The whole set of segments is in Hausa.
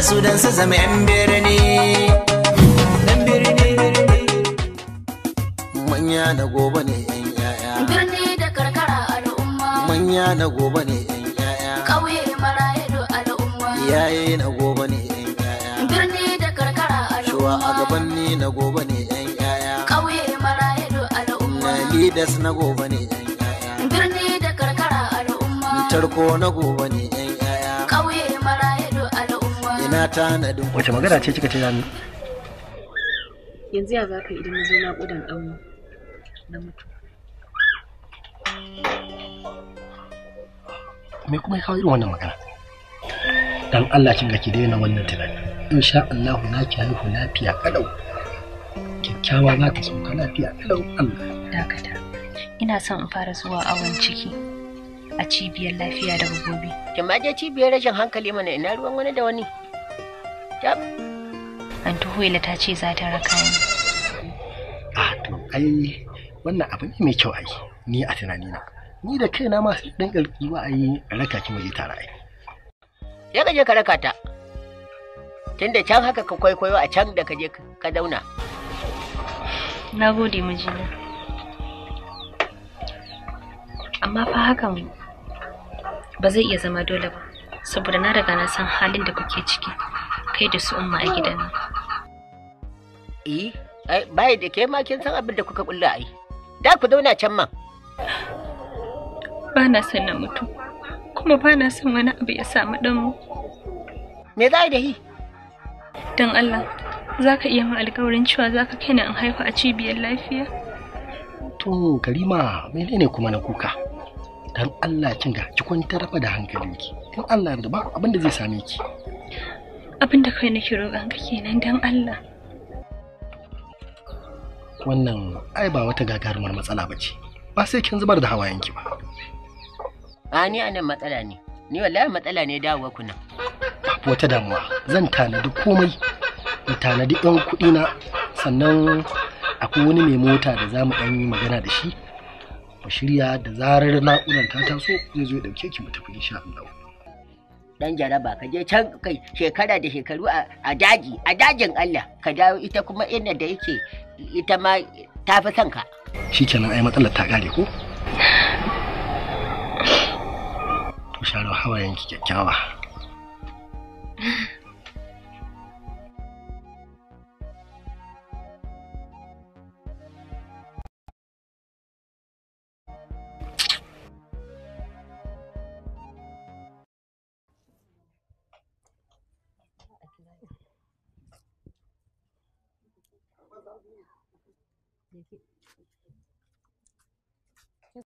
su dan su zama 'yan birni. Dan birni manya na gobe ne 'yan yaya. Birni da karkara al'umma. Manya na gobe ne 'yan yaya. Ƙauye maraye da al'umma. Iyaye na gobe ne 'yan yaya. Birni da karkara al'umma. Shuwa a gaban ni na gobe ne 'yan yaya. Ƙauye maraye da al'umma. Na leaders na gobe ne 'yan yaya. Birni da karkara al'umma. Tarko na gobe ne 'yan yaya. Ƙauye maraye da al'umma. Ina tanadin. Wace magana ce kika ce zami? Yanzu ya za ka idan na zo naƙudan ɗanmu na mutu. Me kuma ya kawo irin wannan magana? Dan Allah kin ga ki daina wannan tunani. Insha Allah na ki haihu lafiya kalau. Kyakkyawa za ta sauka lafiya kalau Allah. Dakata. Ina son in fara zuwa awon ciki a cibiyar lafiya daga gobe. Ki ma je cibiyar rashin hankali mana, ina ruwan wani da wani. Antu Huwaila ta ce za ta raka ni. To ai wannan abu ne mai kyau ai. Ni a tunanina. Ni da kaina ma sai dan kalkiwa ai raka ki waje tare ai. Ya kaje ka raka ta. Tunda can haka ka kwaikwayo a can da kaje ka zauna. Nagode mijina. Amma fa hakan ba zai iya zama dole ba, saboda na riga na san halin da kuke ciki kai da su umma a gidan nan. Bai da ke ma kin san abin da kuka kulla ai. Da ku zauna can ma. Ba na son na mutu, kuma ba na son wani abu ya samu ɗanmu. Me za da yi? Don Allah, za ka iya min alƙawarin cewa za ka kai ni in haihu a cibiyar lafiya? To Karima, menene kuma na kuka? Dan Allah kin ga ki kwantar da hankalinki. In Allah yarda ba abin da zai same ki. Abin da kai nake roƙon ka kenan dan Allah. Wannan ai ba wata gagarumar matsala bace. Ba sai kin zubar da hawayenki ba. Ni anan matsala ne. Ni wallahi matsala ne dawowa kuna. Babu wata damuwa. Zan tanadi komai. In tanadi ɗan kuɗi na, sannan akwai wani mai mota da zamu ɗan yi magana da shi. Mu shirya da zarar na'urar ta taso zai zo ya ɗauke ki mu tafi insha Allah. Dan jaraba ka je can kai shekara da shekaru a dajin Allah ka dawo ita kuma inda da yake ita ma ta fi son ka. Shikenan ai matsalar ta kare ko? To sharo hawayenki kyakkyawa.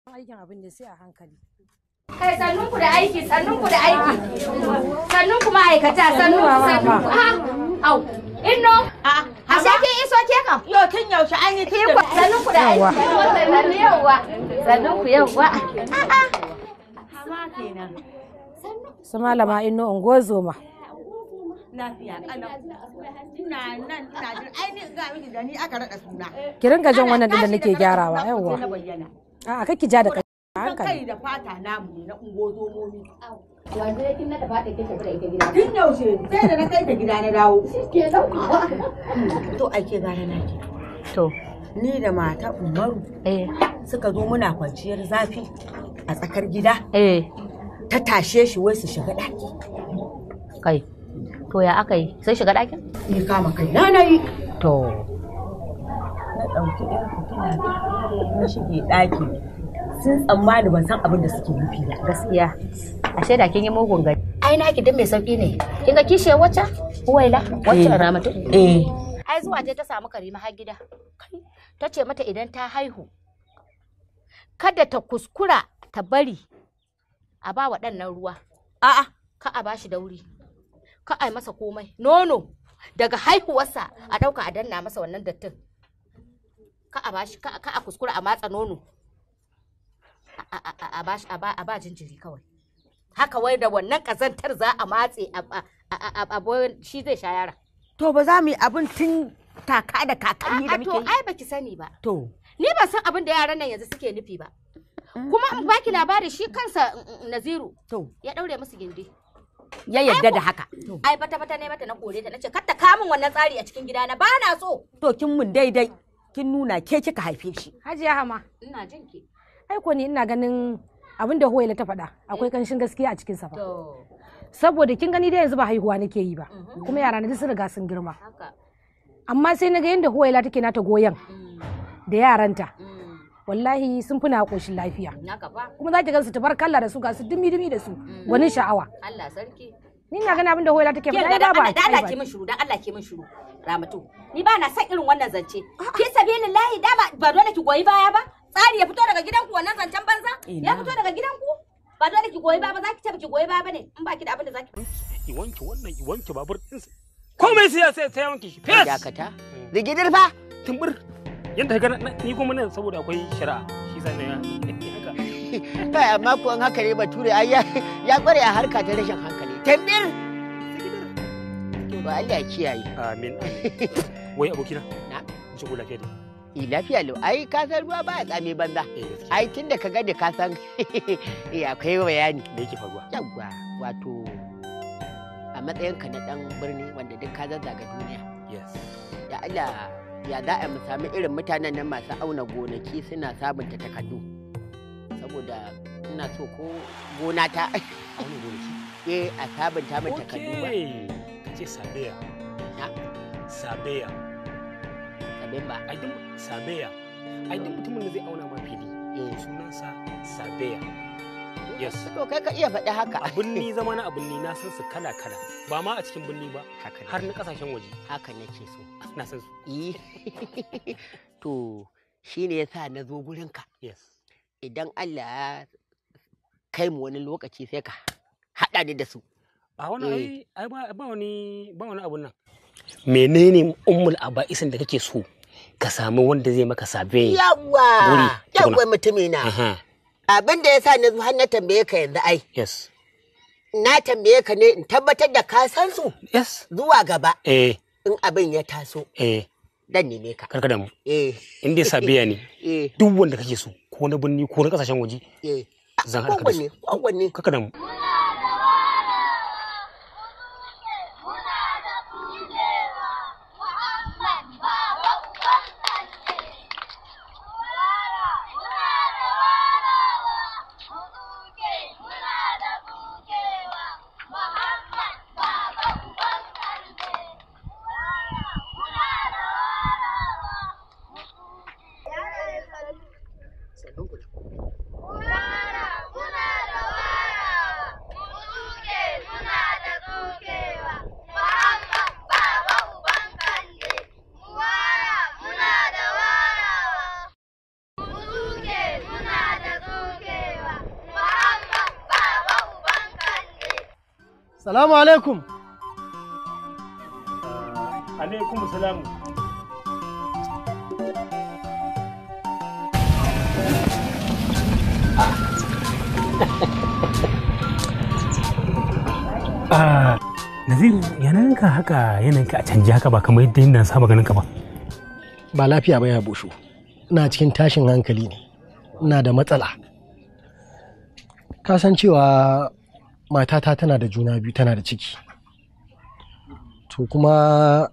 Aikin abin da sai a hankali. Kai sannunku da aiki, sannunku da aiki. Sannunku ma'aikata, sannunku. Au, inno. A shakin iso ke kam? Yau tun yaushe an yi tun da sannunku da aiki. Sannu yauwa. Sannunku yauwa. Hama kenan. Su malama inno ungozoma. Lafiya kalau. Ina nan ina jin ainihin ga miki da ni aka rada suna. Ki ringa jan wannan din da nake gyarawa yauwa. A'a kake ja da kai hankali. Kai da fata namu ne na ungozomomi. Wanda yake na da fata kike da ita gida. Tun yaushe sai da na kai ta gida na dawo. Ke dauka. To ake gane naki. To ni da mata Umaru suka zo muna kwanciyar zafi a tsakar gida. Ta tashe shi wai su shiga daki. Kai. To ya aka yi? Sai shiga dakin? Ni kama kai na yi. To na ɗauki ɗan fitina na shige ɗaki sun tsammani ban san abin da suke nufi ba. Gaskiya ashe da kin yi mugun gari. Ai na ki dan mai sauki ne. Kin ga kishe wacce? Huwaila wacce Ramatu? ai zuwa je ta samu Karima har gida. Ta ce mata idan ta haihu kada ta kuskura ta bari a ba wa ɗan nan ruwa. A'a, ka a bashi da wuri. Ka a yi masa komai. Nono daga haihuwarsa a ɗauka a danna masa wannan dattin. Ka a bashi, ka a kuskura a matsa nono. A ba jinjiri kawai. Haka wai da wannan ƙazantar za a matse a shi zai sha yara. To ba za mu yi abin tun kaka da kakanni da muke yi. To ai baki sani ba. To. Ni ban san abin da yaran nan yanzu suke nufi ba. Kuma in baki labari shi kansa Naziru. To. Ya daure musu gindi. Ya yadda da haka. Ai bata ne mata na kore ta nace kar ta kamun wannan tsari a cikin gidana ba na so. To kin mun daidai. Kin nuna ke kika haife shi. Hajiya Hama. Ina jin ki. Ai ko ni ina ganin abin da Huwaila ta faɗa akwai kanshin gaskiya a cikin sa fa. Saboda kin gani da yanzu ba haihuwa nake yi ba. Kuma yara na sun riga sun girma. Amma sai na ga yanda Huwaila take nata goyon da yaranta. Wallahi sun fi na koshin lafiya. Kuma za ki gansu tabarkalla da su ga su dumi da su. Gwanin sha'awa. Allah sarki. Ni na gani abin da Huwaila take faɗa da ba. Da Allah ke min shiru, dan Allah ke min shiru. Ramatu, ni ba na son irin wannan zance. Ki sabilillahi da ba dole ki goyi baya ba. Tsari ya fito daga gidanku wannan zancen banza? Ya fito daga gidanku? Ba dole ki goyi baya ba, za ki taɓa ki goyi baya bane in ba ki da abin da za ki. I wanke wannan, i wanke babur ɗinsa. Komai sai ya wanke shi. Fes! Dakata. Zigidir fa. Tumbur. Yanda ka ga ni kuma nan saboda akwai shari'a. Shi sa na haka. Kai amma ko an haka ne Bature ai ya kware a harka ta rashin hankali. Tambir. Ba Allah ya kiyaye. Amin. Wai abokina. Na. Ji ko lafiya dai. Lafiya lau, ai ka san ruwa ba ya tsame banza. Ai tun da ka gani ka san akwai bayani. Me yake faruwa? Yawwa, wato a matsayinka na dan birni wanda duk ka zazzaga duniya. Yes. Da Allah ya za a mu sami irin mutanen nan masu auna gonaki suna sabunta takardu. Saboda ina so ko gona ta auna gonaki. A sabunta min takardu ba. Ka ce sabeya. Sabeya. Ba ai duk sabeya ai duk mutumin da zai auna ma fili sunansa sabeya. Yes. To kai ka iya faɗi haka. Abun ni zama na abun ni na san su kala ba ma a cikin birni ba har na kasashen waje. Haka nake so. Na san su. To shine yasa na zo gurin ka. Yes. Idan Allah ya kai mu wani lokaci sai ka haɗa ni da su. A wani ai ba wani abun nan. Menene ummul aba'isin da kake so ka samu wanda zai maka sabe? Yawwa mutumi na. Abin da yasa na zo har na tambaye ka yanzu ai. Yes. Na tambaye ka ne in tabbatar da ka san su. Yes. Zuwa gaba. In abin ya taso. Dan neme ka. Karka da mu. In dai sabiya ne. Duk wanda kake so ko na birni ko na kasashen waje. Zan haɗa ka da su. Karka da mu. Salamu alaikum. Alaikum salamu. Naziru yanayinka haka yanayinka a canji haka ba kamar yadda ina saba ganin ka ba. Ba lafiya ba ya busho. Ina cikin tashin hankali ne. Ina da matsala. Ka san cewa matata tana da juna biyu, tana da ciki. To kuma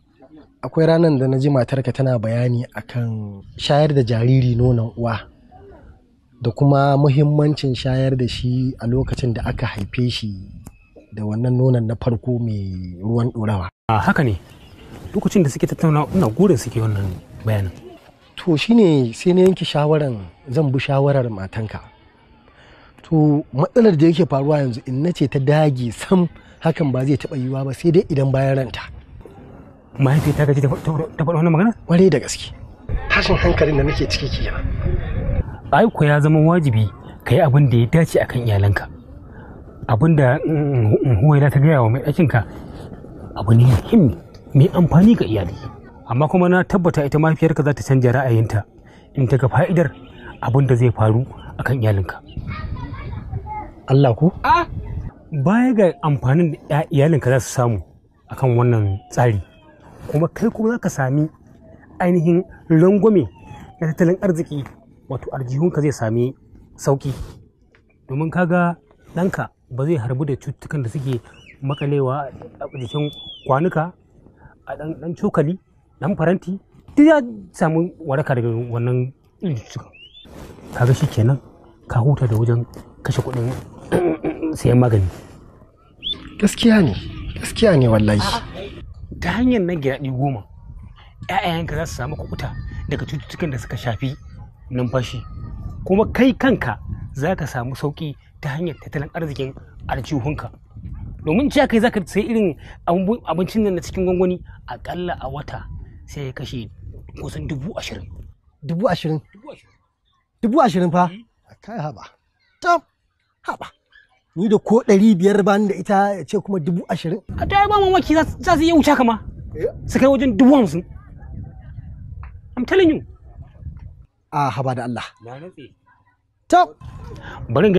akwai ranar da na ji matarka tana bayani akan shayar da jariri nonon uwa da kuma muhimmancin shayar da shi a lokacin da aka haife shi da wannan nonon na farko mai ruwan ɗorawa. Haka ne, lokacin da suke tattauna ina gurin suke wannan bayanin. To shine sai na yanke shawaran zan bi shawarar matanka. To matsalar da yake faruwa yanzu in na ce ta dage sam hakan ba zai taɓa yiwuwa ba sai dai idan bayan ranta. mahaifiyar ta gaji ta faɗa wannan magana? Ware da gaske. Tashin hankalin da nake ciki kenan. Ai ko ya zama wajibi ka yi abin da ya dace akan iyalanka. Abin da Huwaila ta gaya wa mai ɗakinka abu ne muhimmi mai amfani ga iyali. Amma kuma na tabbata ita mahaifiyarka za ta canja ra'ayinta in ta ga fa'idar abin da zai faru akan iyalinka. Allah ku? Baya ga amfanin da iyalinka za su samu akan wannan tsari, kuma kai kuma za ka sami ainihin rangwame na tattalin arziki, wato aljihunka zai sami sauki, domin kaga ɗanka ba zai harbu da cututtukan da suke makalewa a jikin kwanuka, a ɗan cokali, ɗan faranti, duk ya samu waraka daga wannan cututtukan. Kaga shi kenan ka huta da wajen kashe kuɗin sayan magani. Gaskiya ne wallahi. Ta hanyar nan giraɗi 10 ‘ya'yanka za su samu kuɓuta daga cututtukan da suka shafi numfashi, kuma kai kanka za ka samu sauƙi ta hanyar tattalin arzikin aljihunka, domin cewa kai za ka sai irin abincin nan na cikin gwangwani aƙalla a wata sai ya kashe kusan 20,000. 20,000? 20,000 fa? Kai haba. Ni da ko 500 ba da ita ya ce kuma 20,000. A ta yi ba mamaki za su iya wuce kama su kai wajen 50,000. I'm telling you. Haba da Allah. Na nutse. Bari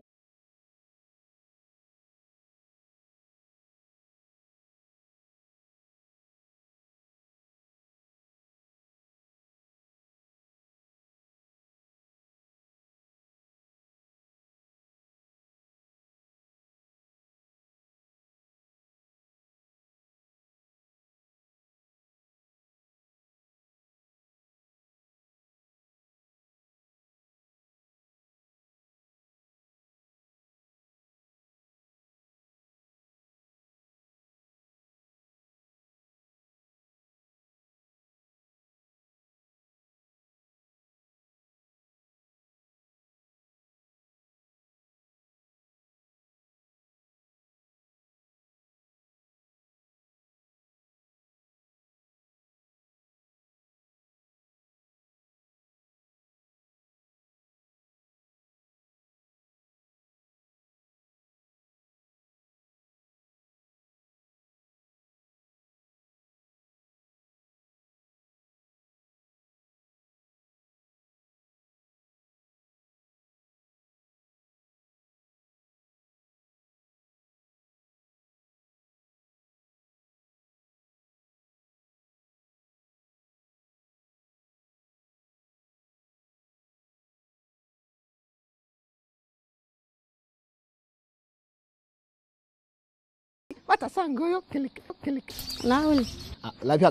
Mata Zango yo kilik. Na wuni. Lafiya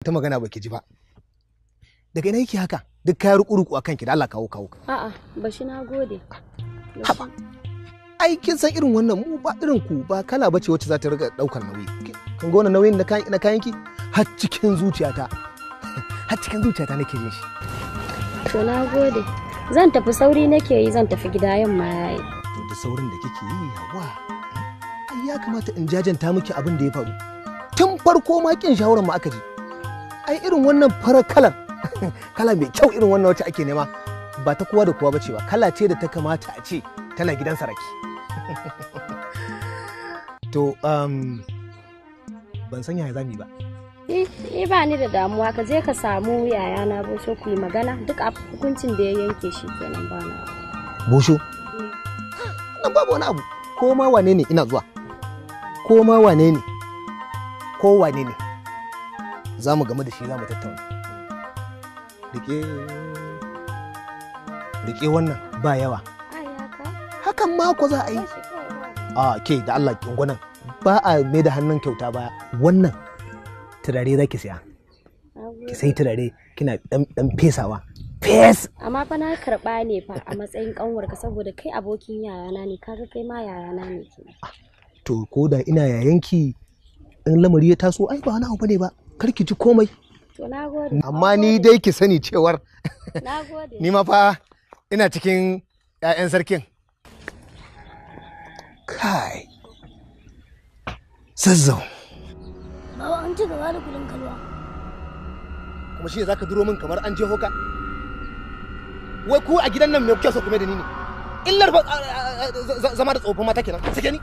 ta magana baki ji ba. Daga ina yake haka? Duk kayan ruku-ruku a kanki da Allah kawo. A'a, bashi na gode. Haba. Ai kin san irin wannan mu ba irin ku ba kala bace wacce za ta riga daukar nauyi. Kan ga wannan nauyin na kayan ki har cikin zuciyata. Har cikin zuciyata nake jin shi. To na gode. Zan tafi sauri nake yi, zan tafi gida yamma yayi. To da saurin da kike yi yawa. Ai ya kamata in jajanta miki abin da ya faru. Tun farko ma kin shawaran mu aka ji. Ai irin wannan farar kalar kala mai kyau irin wannan wacce ake nema ba ta kowa da kowa bace ba, kala ce da ta kamata a ce tana gidan saraki. To ban san yaya zamu yi ba. Ba ni da damuwa, ka je ka samu yayana Bosho ku yi magana, duk hukuncin da ya yanke shi kenan ba na. Bosho? Nan babu wani abu, ko ma wane ne ina zuwa. Ko ma wane ne? Ko wane ne? Za mu game da shi, za mu tattauna. Rike wannan ba yawa. Hakan ma ko za a yi. Ke da Allah kin gwanan ba a mai da hannun kyauta baya. Wannan turare zaki siya. Ki sai turare kina dan fesawa. Fes. Amma fa na karba ne fa a matsayin kanwarka saboda kai abokin yayana ne, kaga kai ma yayana ne ke. To ko da ina yayanki in lamari ya taso ai ba wani abu bane ba. Kar ki ji komai. To nagode. Amma ni dai ki sani cewar Nagode. ni ma fa ina cikin 'ya'yan sarkin. Kai. Zazzau. Baba an ci gaba da kudin kalwa. Kuma shi zaka duro min kamar an je hoka. Wai ku a gidan nan me kuke so kuma da ni ne? Illar zama da tsofin mata kenan. Sake ni.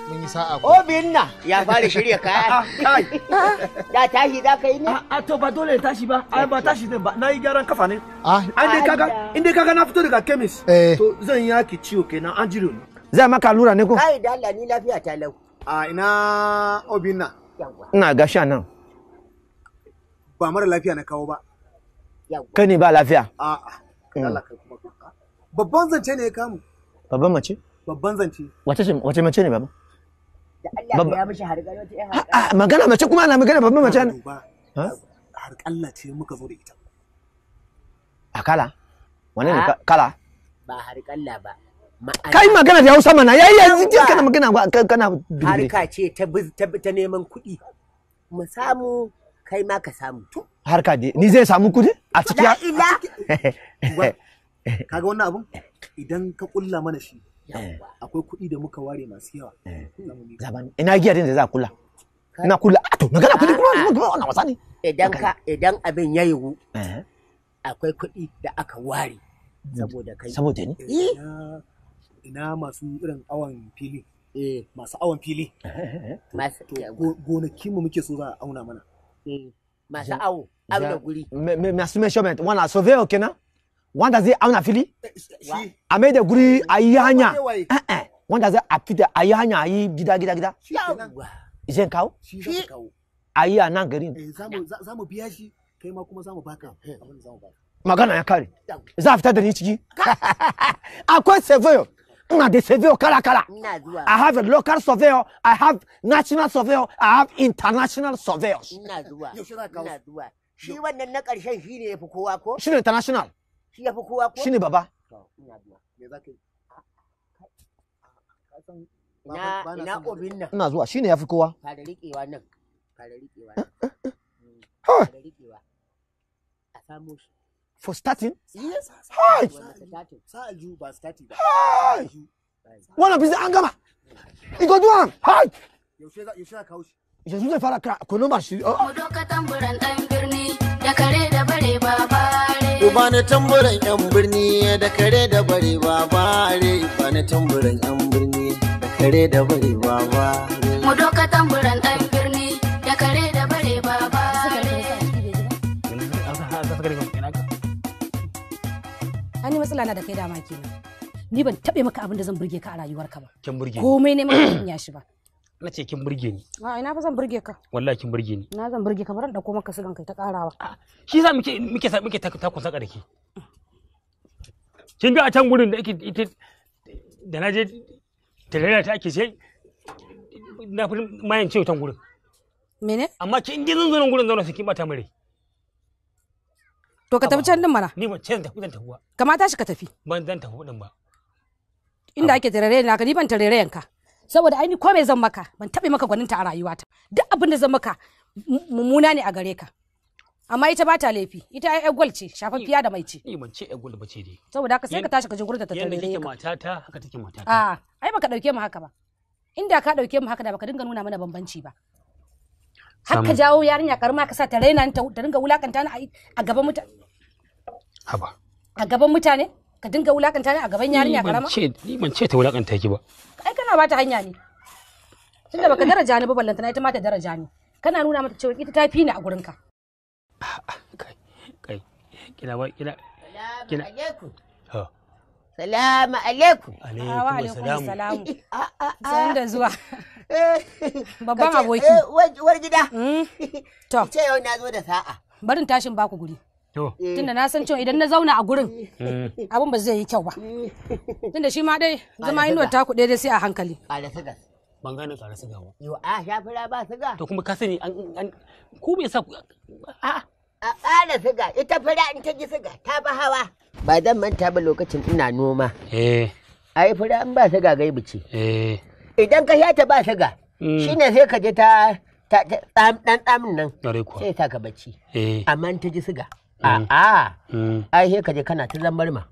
Mun yi sa'a ko. Binna ya fara shirya kaya. Da tashi za ka yi ne? A to ba dole tashi ba. Ai ba tashi din ba. Na yi gyaran kafa ne. In dai kaga na fito daga chemist. To zan yaki ciwo kenan an jiro ni. Zai maka allura ne ko? Kai da Allah ni lafiya ta lau. A ina Obinna. Ina gasha nan. Ba mara lafiya na kawo ba. Kai ne ba lafiya? A'a. Allah kai kuma. Babban zance ne ya kamu. Babban mace? Babban zance. Wace mace ne baba? Da Allah ya mishi hargar wata ƴan harƙa. Magana mace kuma ana magana babban mace ne. Harƙalla ce muka zo da ita. A kala? Wane ne kala? Ba harƙalla ba. Kai magana da Hausa mana yayi yanzu kana magana kana harka ce ta neman kuɗi. Mu samu kai ma ka samu. Harka dai ni zai samu kuɗi a ciki. Kaga wannan abun idan ka kulla mana shi akwai kuɗi da muka ware masu yawa. Ina giya din da za kula. Ina kula to magana kuɗi kuma wannan wasa ne. Idan abin ya yiwu akwai kuɗi da aka ware saboda kai. Saboda ni? Ina masu irin awon fili. Masu awon fili. Gonaki mu muke so za a auna mana. Masu awo da guri. Masu measurement wannan surveyor kenan. Wanda zai auna fili a mai da guri a yi hanya wanda zai a fita a yi hanya a yi gida zai kawo a yi a nan garin za mu biya shi kai ma kuma za mu baka abin da za mu baka magana ya kare za a fita da ni ciki akwai surveyor ina da surveyor kala I have a local surveyor I have national surveyor I have international surveyors ina zuwa shi wannan na ƙarshen shi ne ya fi kowa ko shi ne international shi ya fi kowa ko? Shi ne baba. Ina obin nan. Ina zuwa shi ne ya fi kowa. Ka da riƙewa nan. Ka da riƙewa. A samu shi. For starting? Yes. Hi. Sa aljihu ba starting ba. Hi. Wannan bizi an gama. Igo duwan. Hi. Yaushe za kawo shi. Yanzu zai fara kira ko noma shi. Mu doka tamburan ɗan birni da kare da bare babare. Ba ni tamburan yan birni da kare da bare babare. Ba ni tamburan yan birni da kare da bare babare. Mu doka tamburan ɗan birni da kare da bare babare. Ani matsala na da kai dama kenan. Ni ban taɓe maka abin da zan burge ka a rayuwarka ba. Kin burge ni. Komai ne maka ya shi ba. Na ce kin burge ni. A ina fa zan burge ka. Wallahi kin burge ni. Na zan burge ka bari dauko maka sigan kai ta karawa. Shi za muke ta kusa da ke. Kin ga a can gurin da ita da na je tarayya ta ake sai na fi mayan ce tan gurin. Mene? Amma kin ji zan zo nan gurin zauna su kin bata mare. To ka tafi can din mana. Ni ban ce zan tafi ba. Kamata shi ka tafi. Ban zan tafi din ba. Inda ake tarayya naka ni ban tarayyan ka. Saboda ai ni ko me zan maka ban taɓa maka gwaninta a rayuwata duk abin da zan maka mummuna ne a gare ka amma ita ba ta laifi ita ai gwal ce shafaffiya da mai ce ni ban ce gwal ba ce dai saboda haka sai ka tashi ka je gurin da ta tare ka yanda matata haka take matata a ai baka dauke mu haka ba inda ka dauke mu haka da baka dinga nuna mana bambanci ba har ka jawo yarinya karma ka sa ta raina ta dinga wulakanta ni a gaban mutane haba a gaban mutane ka dinga wulakanta ni a gaban yarinya karama ni ban ce ta wulakanta ki ba ai kana ba ta hanya ne tunda baka daraja ni ba ballantana ita ma ta daraja ni kana nuna mata cewa ita ta fi ni a gurin ka kai kina alaikum ha salamu alaikum wa alaikum salamu san da zuwa babban aboki war gida to ce yau na zo da sa'a barin tashin baku guri tunda na san cewa idan na zauna a gurin abin ba zai yi kyau ba tunda shi ma dai zama inuwar taku ɗaya dai sai a hankali ban gane ƙara siga ba. Yo a sha fura ba siga. To kuma ka sani an ku me yasa a ƙara siga ita fura in ta ji siga ta ba hawa. Ba zan manta ba lokacin ina noma. Ai fura in ba siga gaibu ce. Idan ka sha ta ba siga shine sai ka je ta dan tsamin nan sai sa ka bacci. Amma in ta ji siga ai sai ka je kana ta zambar ma.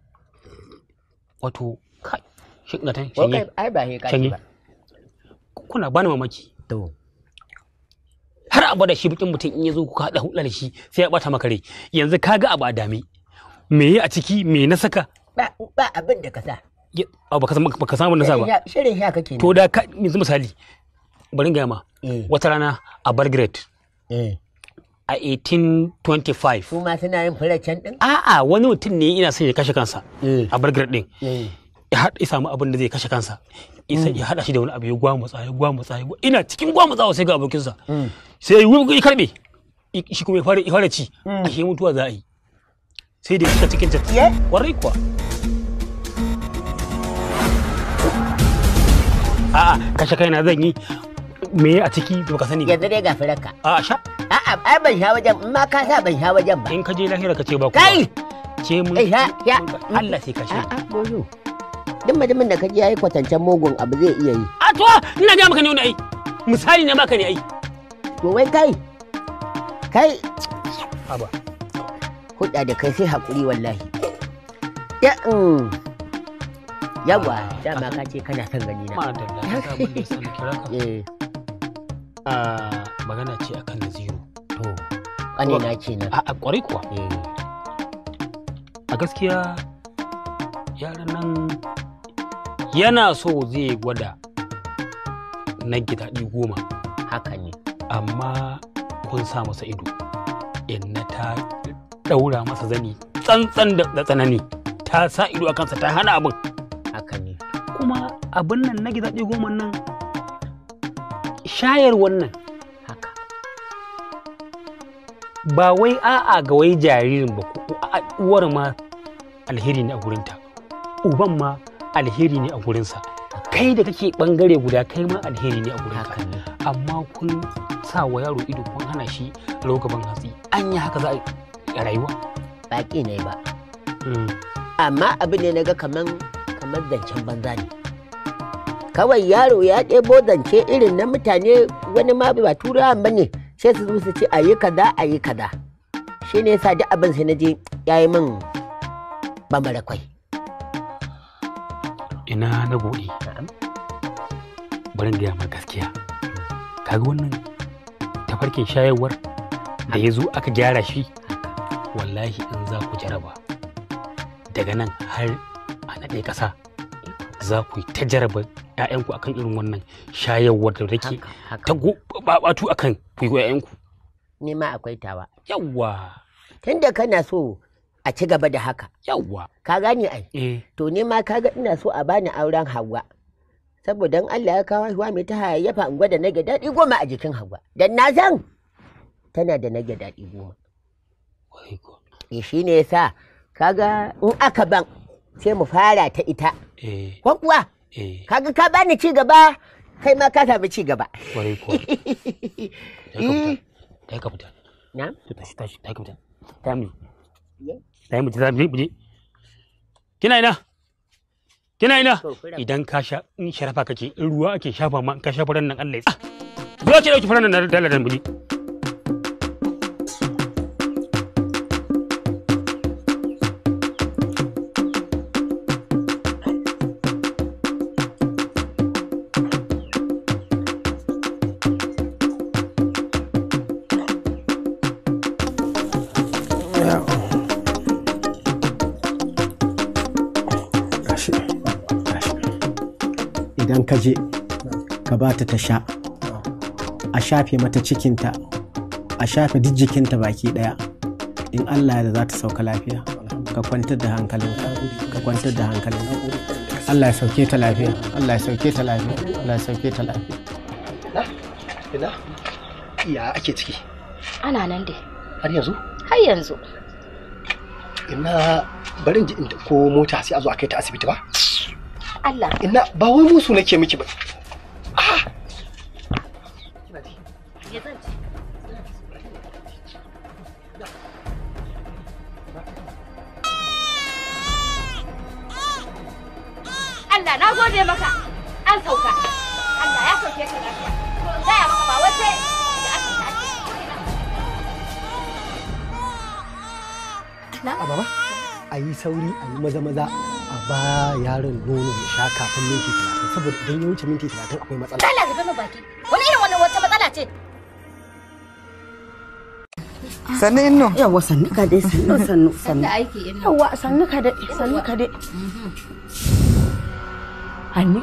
Wato kai shi na tan shanye. Ai ba he ka ba. Kuna bani mamaki. To har abada shi bikin mutum in ya zo kuka haɗa hulɗa da shi sai ya ɓata maka rai. Yanzu ka ga abu a dame me a ciki me na saka ba abin da ka sa baka samu na sa ba shirin sha kake ne. To da ka yanzu misali bari in gaya ma wata rana a Belgrade a 1825 su ma suna yin furaccen din. A'a wani mutum ne ina son ya kashe kansa a Belgrade din ya samu abin da zai kashe kansa ya hada shi da wani abu ya gwamutsa ina cikin gwamutsawa sai ga abokinsa sai ya karbe shi kuma ya fara ci a shi mutuwa za a yi sai da ya cikin tafiya kwarai kuwa. A'a kashe kaina zan yi me a ciki to ka sani yanzu dai ga firarka. A'a sha ai ban sha wajen in ma ka sa ban sha wajen ba. In ka je lahira ka ce ba ku kai ce mun ya Allah sai ka shi. Bozo duk mutumin da ka ji yayi kwatancen mugun abu zai iya yi. A to ina ga maka ne wani ai misali ne maka ne ai. To wai kai aba hudda da kai sai hakuri wallahi. Yawa dama ka ce kana son gani na. Madalla abin da san kira ka. Magana ce akan Naziru. To kane na kenan. A kwarai kuwa. A gaskiya yaran nan yana so zai gwada na gidaɗi 10. Haka ne. Amma kun sa masa ido. Inna ta daura masa zani tsantsan da tsanani. Ta sa ido a kansa ta hana abin. Haka ne. Kuma abin nan na gidaɗi 10 nan shayar wannan haka ba wai a'a ga wai jaririn ba uwar ma alheri ne a gurinta uban ma alheri ne a gurinsa kai da kake bangare guda kai ma alheri ne a gurinka amma kun sa wa yaro ido kun hana shi gaban hatsi anya haka za a rayuwa baki ne ba amma abin ne naga kamar zancen banza ne kawai yaro ya ɗebo zance irin na mutane wani ma ba turawan ba ne sai su zo su ce ayi kaza shi ne yasa duk abin sai na je yayi min bambara kwai ina na gode bari in gaya ma gaskiya kaga wannan tafarkin shayarwar da ya zo aka gyara shi wallahi in za ku jaraba daga nan har a naɗe ƙasa za ku yi ta jaraba ‘ya'yanku akan irin wannan shayarwar da take ta babatu akan ku yi ‘ya'yanku. Ni ma akwai tawa. Yawwa. Tunda kana so a ci gaba da haka. Yawwa. Ka gane ai. To ni ma kaga ina so a bani auren Hauwa. Saboda Allah ya kawo Hauwa mai ta hayayyafa in gwada nage daɗi 10 a jikin Hauwa. Dan na san tana da nage daɗi 10. Shi ne yasa kaga in aka ban sai mu fara ta ita. Ko kuwa? Kaga ka bani ci gaba kai ma ka samu ci gaba. Kwarai kuwa. Ta ka fita. Na? Tashi ta ka fita. Ta mu. Ta mu ta mu je. Kina ina? Idan ka sha in sharafa kake in ruwa ake shafa ma ka shafa ran nan Allah ya zo ki dauki furan nan da Allah mu je. Idan ka je ka ba ta sha a shafe mata cikinta a shafe duk jikinta baki daya in Allah da za ta sauka lafiya ka kwantar da hankalinka Allah ya sauke ta lafiya Allah ya sauke ta lafiya ina ya ake ciki ana nan dai har yanzu ina barin ji inda ko mota sai a zo a kai ta asibiti ba Allah ina ba wai musu nake miki ba Allah na gode maka an sauka Allah ya sauke ka lafiya to in gaya maka ba wace da aka tashi a baba a yi sauri a yi maza a ba yaron nono ya sha kafin minti 30 saboda idan ya wuce minti 30 akwai matsala. Allah zuba mu baki wani irin wannan wata matsala ce sannu inno yawa sannu ka dai sannu aiki inno yawa sannu ka dai hanni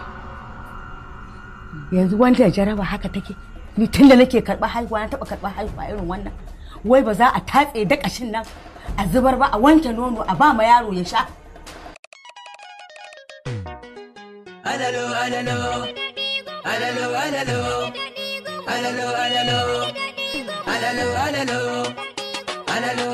yanzu wanda jaraba haka take ni tunda nake karba haihuwa na taba karba haihuwa irin wannan wai ba za a tatse da kashin nan a zubar ba a wanke nono a ba ma yaro ya sha alalo alalo alalo alalo alalo alalo alalo alalo alalo